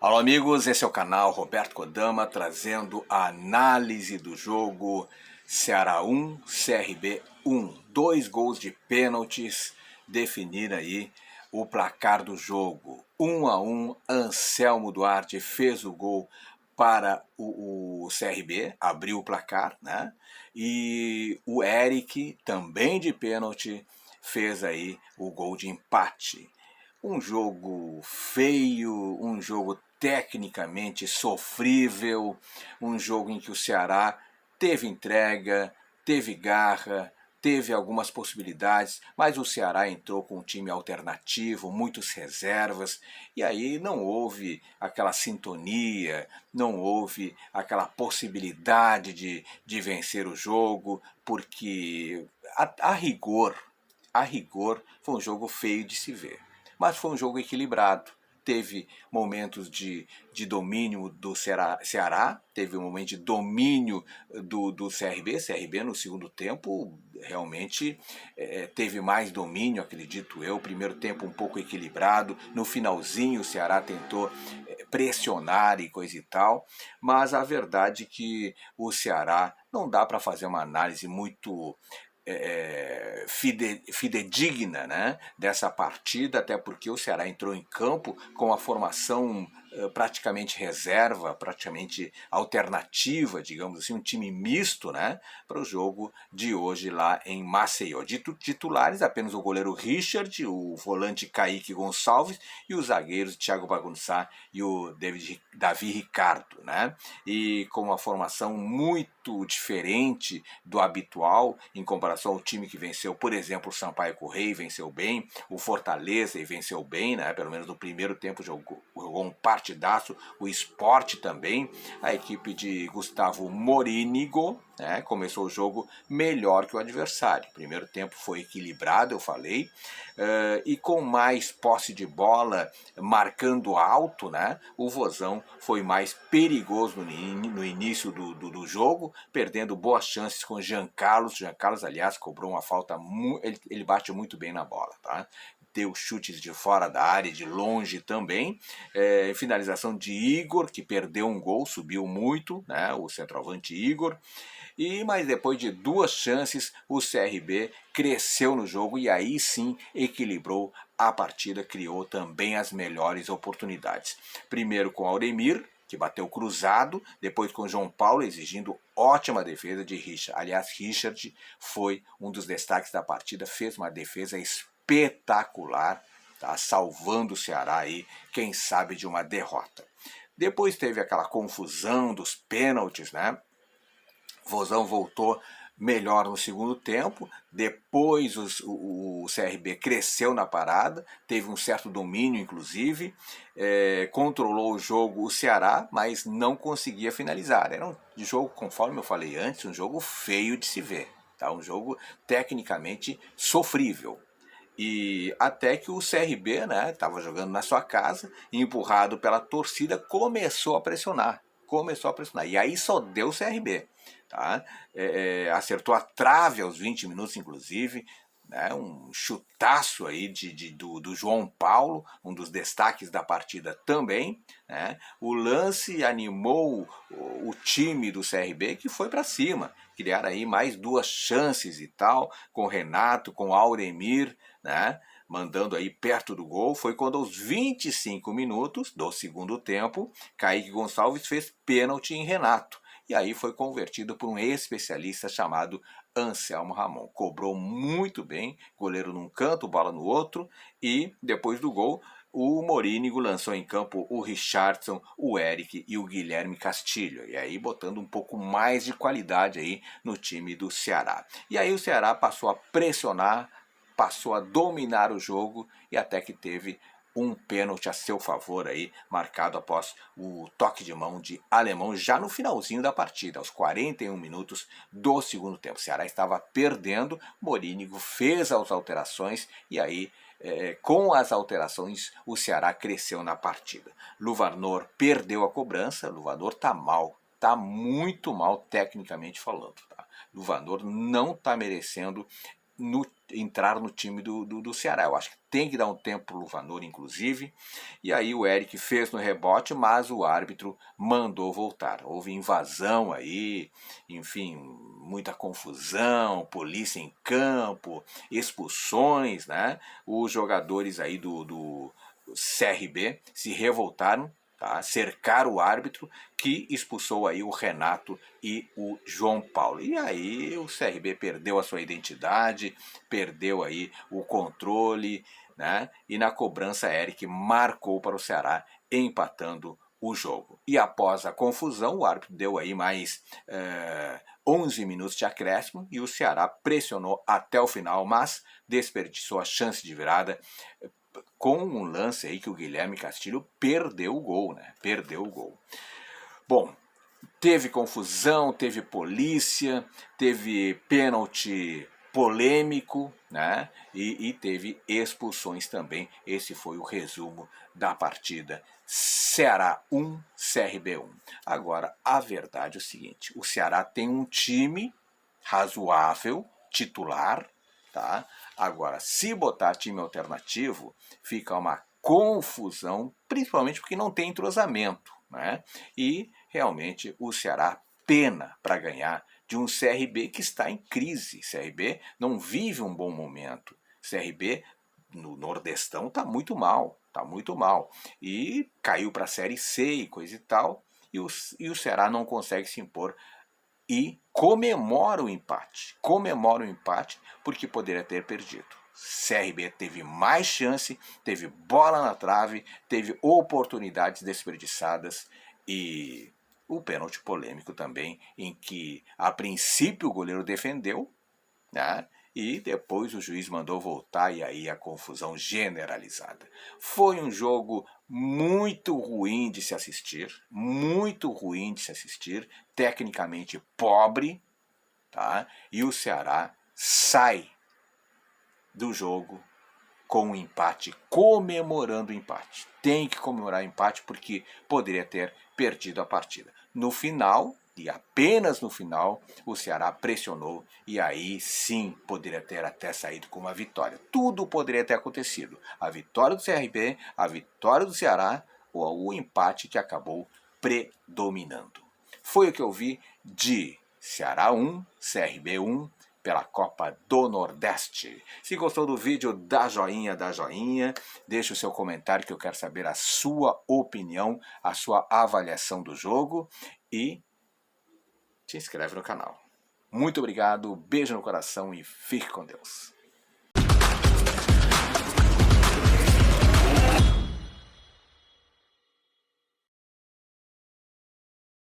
Alô amigos, esse é o canal Roberto Kodama trazendo a análise do jogo Ceará 1, CRB 1. 2 gols de pênaltis definiram aí o placar do jogo. 1-1, Anselmo Duarte fez o gol para o CRB, abriu o placar, né? E o Eric, também de pênalti, fez aí o gol de empate. Um jogo feio, um jogo tecnicamente sofrível, um jogo em que o Ceará teve entrega, teve garra, teve algumas possibilidades, mas o Ceará entrou com um time alternativo, muitas reservas, e aí não houve aquela sintonia, não houve aquela possibilidade de vencer o jogo, porque a rigor, foi um jogo feio de se ver. Mas foi um jogo equilibrado. Teve momentos de domínio do Ceará, teve um momento de domínio do CRB. CRB no segundo tempo realmente teve mais domínio, acredito eu. Primeiro tempo um pouco equilibrado, no finalzinho o Ceará tentou pressionar e coisa e tal, mas a verdade é que o Ceará não dá para fazer uma análise muito fidedigna, né, dessa partida, até porque o Ceará entrou em campo com a formação praticamente reserva, praticamente alternativa, digamos assim, um time misto, né, para o jogo de hoje lá em Maceió. De titulares, apenas o goleiro Richard, o volante Kaique Gonçalves e os zagueiros Thiago Bagunçá e o Davi Ricardo, né, e com uma formação muito diferente do habitual em comparação ao time que venceu, por exemplo, o Sampaio Corrêa venceu bem, o Fortaleza e venceu bem, né? Pelo menos no primeiro tempo jogou um partidaço, o Sport também, a equipe de Gustavo Morínigo, né, começou o jogo melhor que o adversário. O primeiro tempo foi equilibrado, eu falei, e com mais posse de bola, marcando alto, né, o Vozão foi mais perigoso no início do jogo, perdendo boas chances com Jean Carlos. Jean Carlos, aliás, cobrou uma falta, ele bate muito bem na bola, tá? Deu chutes de fora da área, de longe também. Finalização de Igor, que perdeu um gol, subiu muito, né, o centroavante Igor. Mas depois de 2 chances, o CRB cresceu no jogo e aí sim equilibrou a partida, criou também as melhores oportunidades. Primeiro com Auremir, que bateu cruzado, depois com João Paulo exigindo ótima defesa de Richard. Aliás, Richard foi um dos destaques da partida, fez uma defesa espetacular, tá? Salvando o Ceará aí, quem sabe, de uma derrota. Depois teve aquela confusão dos pênaltis, né? Vozão voltou melhor no segundo tempo, depois o CRB cresceu na parada, teve um certo domínio inclusive, controlou o jogo o Ceará, mas não conseguia finalizar. Era um jogo, conforme eu falei antes, um jogo feio de se ver, tá? Um jogo tecnicamente sofrível. E até que o CRB, né, estava jogando na sua casa, empurrado pela torcida, começou a pressionar. E aí só deu o CRB. Tá? Acertou a trave aos 20 minutos, inclusive, né? Um chutaço aí do João Paulo, um dos destaques da partida também, né? O lance animou o time do CRB, que foi para cima, criaram aí mais 2 chances e tal, com Renato, com Auremir, né, mandando aí perto do gol. Foi quando aos 25 minutos do segundo tempo, Kaique Gonçalves fez pênalti em Renato. E aí foi convertido por um especialista chamado Anselmo Ramon. Cobrou muito bem, goleiro num canto, bola no outro, e depois do gol, o Morínigo lançou em campo o Richardson, o Eric e o Guilherme Castilho. E aí botando um pouco mais de qualidade aí no time do Ceará. E aí o Ceará passou a pressionar, passou a dominar o jogo e até que teve um pênalti a seu favor aí, marcado após o toque de mão de Alemão já no finalzinho da partida, aos 41 minutos do segundo tempo. O Ceará estava perdendo, Morínigo fez as alterações e aí com as alterações o Ceará cresceu na partida. Luvanor perdeu a cobrança, Luvanor tá mal, tá muito mal tecnicamente falando, tá? Luvanor não tá merecendo entrar no time do Ceará. Eu acho que tem que dar um tempo para o Luvanor, inclusive. E aí o Eric fez no rebote, mas o árbitro mandou voltar. Houve invasão aí, enfim, muita confusão, polícia em campo, expulsões, né? Os jogadores aí do CRB se revoltaram, tá? Cercaram o árbitro, que expulsou aí o Renato e o João Paulo. E aí o CRB perdeu a sua identidade, perdeu aí o controle, né? E na cobrança Eric marcou para o Ceará, empatando o jogo. E após a confusão, o árbitro deu aí mais 11 minutos de acréscimo e o Ceará pressionou até o final, mas desperdiçou a chance de virada com um lance aí que o Guilherme Castilho perdeu o gol, né? Perdeu o gol. Bom, teve confusão, teve polícia, teve pênalti polêmico, né? E teve expulsões também. Esse foi o resumo da partida. Ceará 1, CRB 1. Agora, a verdade é o seguinte, o Ceará tem um time razoável, titular, tá? Agora, se botar time alternativo, fica uma confusão, principalmente porque não tem entrosamento, né? E realmente o Ceará pena para ganhar de um CRB que está em crise. CRB não vive um bom momento. CRB no Nordestão está muito mal, está muito mal. E caiu para a Série C e coisa e tal, e o Ceará não consegue se impor e comemora o empate. Comemora o empate porque poderia ter perdido. CRB teve mais chance, teve bola na trave, teve oportunidades desperdiçadas e o pênalti polêmico também, em que a princípio o goleiro defendeu, né? E depois o juiz mandou voltar e aí a confusão generalizada. Foi um jogo muito ruim de se assistir, muito ruim de se assistir, tecnicamente pobre, tá? E o Ceará sai do jogo com um empate, comemorando o empate. Tem que comemorar o empate porque poderia ter perdido a partida. No final, e apenas no final, o Ceará pressionou e aí sim poderia ter até saído com uma vitória. Tudo poderia ter acontecido. A vitória do CRB, a vitória do Ceará ou o empate que acabou predominando. Foi o que eu vi de Ceará 1, CRB 1, pela Copa do Nordeste. Se gostou do vídeo, dá joinha, deixa o seu comentário que eu quero saber a sua opinião, a sua avaliação do jogo e se inscreve no canal. Muito obrigado, beijo no coração e fique com Deus.